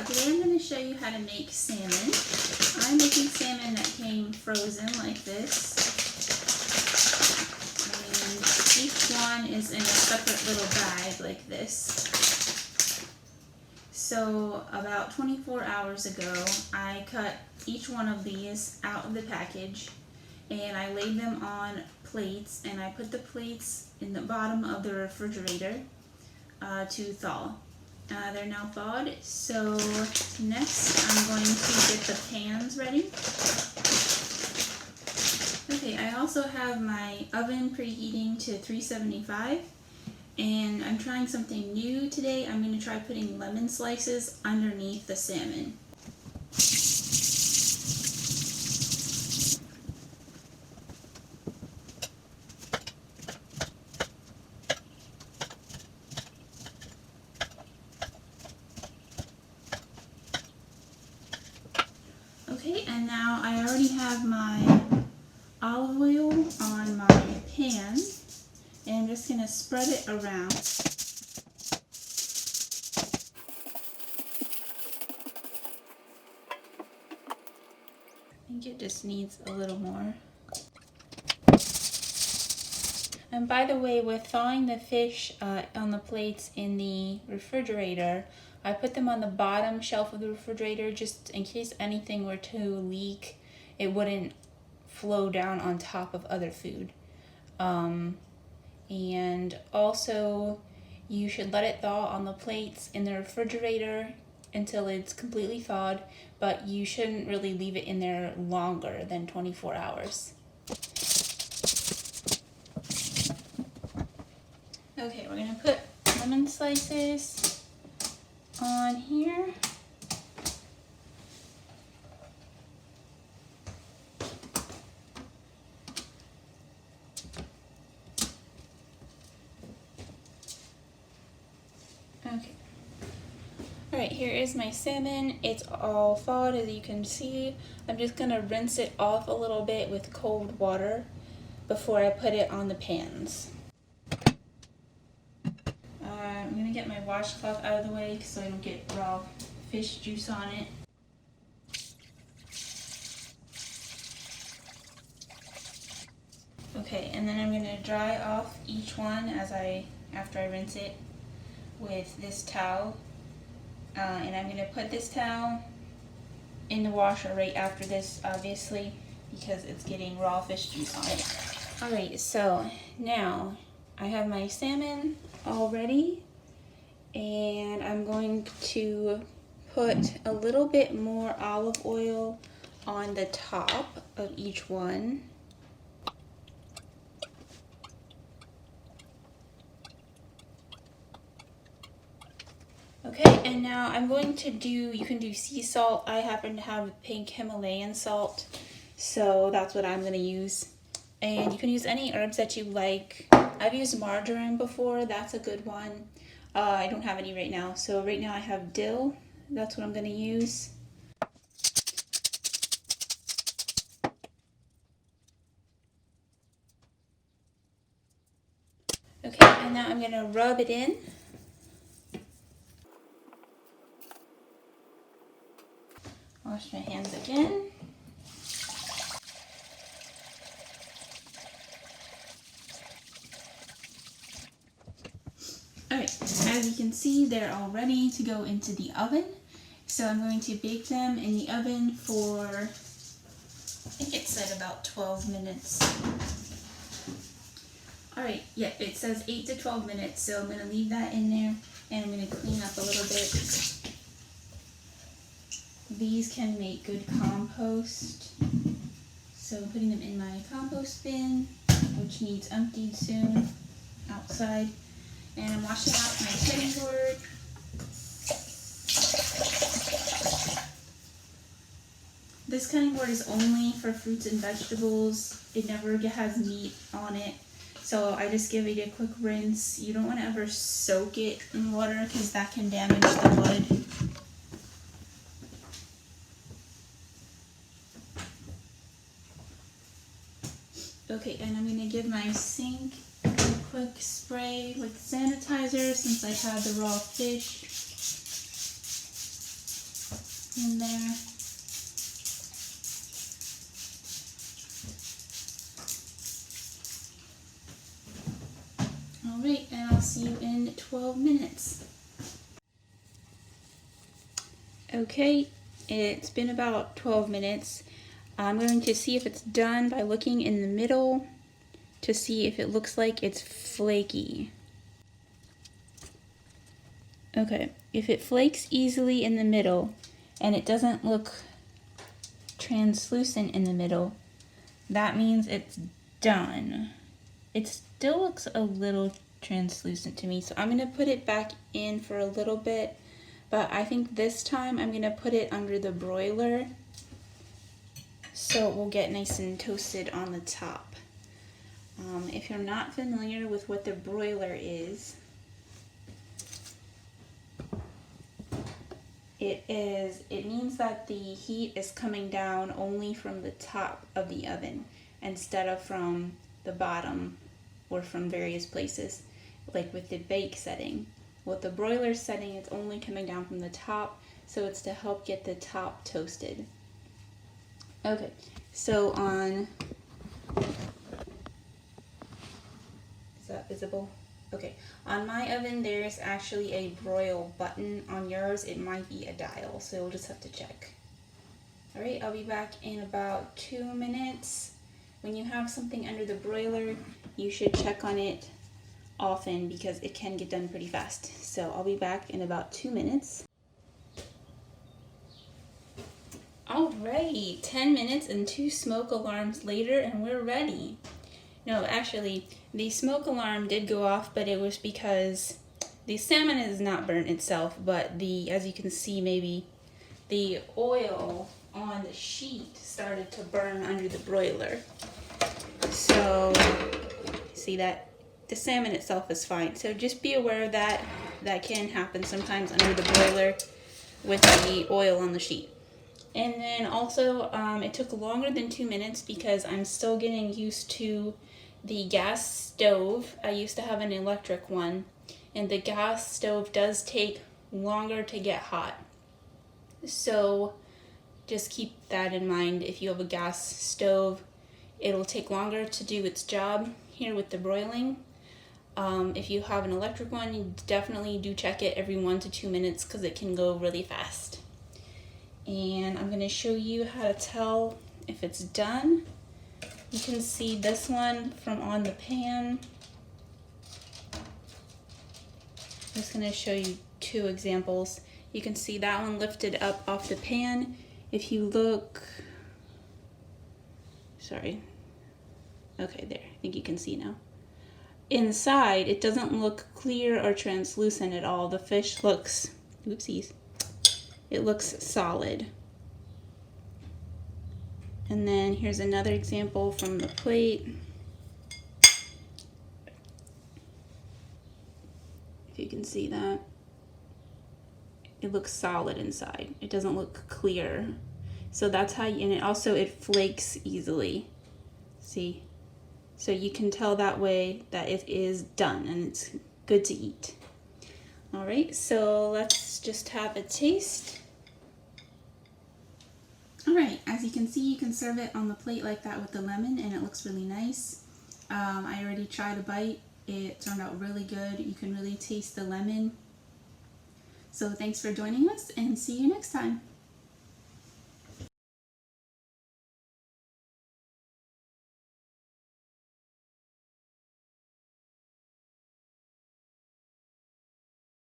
today I'm going to show you how to make salmon. I'm making salmon that came frozen like this. And each one is in a separate little bag like this. So about 24 hours ago, I cut each one of these out of the package and I laid them on plates, and I put the plates in the bottom of the refrigerator to thaw. They're now thawed, so next I'm going to get the pans ready. Okay, I also have my oven preheating to 375, and I'm trying something new today. I'm going to try putting lemon slices underneath the salmon. Okay, and now I already have my olive oil on my pan, and I'm just going to spread it around. I think it just needs a little more. And by the way, with thawing the fish on the plates in the refrigerator, I put them on the bottom shelf of the refrigerator just in case anything were to leak, it wouldn't flow down on top of other food. And also, you should let it thaw on the plates in the refrigerator until it's completely thawed, but you shouldn't really leave it in there longer than 24 hours. Okay, we're going to put lemon slices on here. Okay. Alright, here is my salmon. It's all thawed, as you can see. I'm just going to rinse it off a little bit with cold water before I put it on the pans. I'm going to get my washcloth out of the way so I don't get raw fish juice on it. Okay, and then I'm going to dry off each one after I rinse it with this towel. And I'm going to put this towel in the washer right after this, obviously, because it's getting raw fish juice on it. Alright, so now I have my salmon all ready, and I'm going to put a little bit more olive oil on the top of each one. Okay, and now I'm going to you can do sea salt. I happen to have pink Himalayan salt, so that's what I'm going to use. And you can use any herbs that you like. I've used marjoram before, that's a good one. I don't have any right now, so right now I have dill. That's what I'm going to use. Okay, and now I'm going to rub it in. Wash my hands again. Alright, as you can see, they're all ready to go into the oven. So I'm going to bake them in the oven for, I think it said about 12 minutes. Alright, yeah, it says 8 to 12 minutes, so I'm going to leave that in there, and I'm going to clean up a little bit. These can make good compost, so putting them in my compost bin, which needs emptied soon, outside. And I'm washing out my cutting board. This cutting board is only for fruits and vegetables. It never has meat on it, so I just give it a quick rinse. You don't want to ever soak it in water because that can damage the wood. Okay, and I'm going to give my sink a quick spray with sanitizer since I had the raw fish. in there. Alright, and I'll see you in 12 minutes. Okay, it's been about 12 minutes. I'm going to see if it's done by looking in the middle to see if it looks like it's flaky. Okay, if it flakes easily in the middle and it doesn't look translucent in the middle, that means it's done. It still looks a little translucent to me, so I'm going to put it back in for a little bit, but I think this time I'm going to put it under the broiler so it will get nice and toasted on the top. If you're not familiar with what the broiler is, it means that the heat is coming down only from the top of the oven instead of from the bottom or from various places, like with the bake setting. With the broiler setting, it's only coming down from the top, so it's to help get the top toasted. Okay, so is that visible? Okay, on my oven there's actually a broil button. On yours it might be a dial, so we'll just have to check. Alright, I'll be back in about 2 minutes. When you have something under the broiler, you should check on it often because it can get done pretty fast. So I'll be back in about 2 minutes. Alright, 10 minutes and 2 smoke alarms later and we're ready. No, actually, the smoke alarm did go off, but it was because the salmon is not burnt itself, but as you can see, maybe the oil on the sheet started to burn under the broiler. So, see that? The salmon itself is fine. So just be aware of that. That can happen sometimes under the broiler with the oil on the sheet. And then also, it took longer than 2 minutes because I'm still getting used to the gas stove. I used to have an electric one, and the gas stove does take longer to get hot. So just keep that in mind. If you have a gas stove, it'll take longer to do its job here with the broiling. If you have an electric one, you definitely do check it every 1 to 2 minutes because it can go really fast. And I'm going to show you how to tell if it's done. You can see this one from on the pan. I'm just going to show you 2 examples. You can see that one lifted up off the pan. If you look, sorry, okay, there, I think you can see now. Inside, it doesn't look clear or translucent at all. The fish looks, oopsies, it looks solid. And then here's another example from the plate. If you can see that. It looks solid inside. It doesn't look clear. So that's how you, and it flakes easily. See? So you can tell that way that it is done and it's good to eat. All right, so let's just have a taste. All right, as you can see, you can serve it on the plate like that with the lemon and it looks really nice. I already tried a bite. It turned out really good. You can really taste the lemon. So thanks for joining us and see you next time.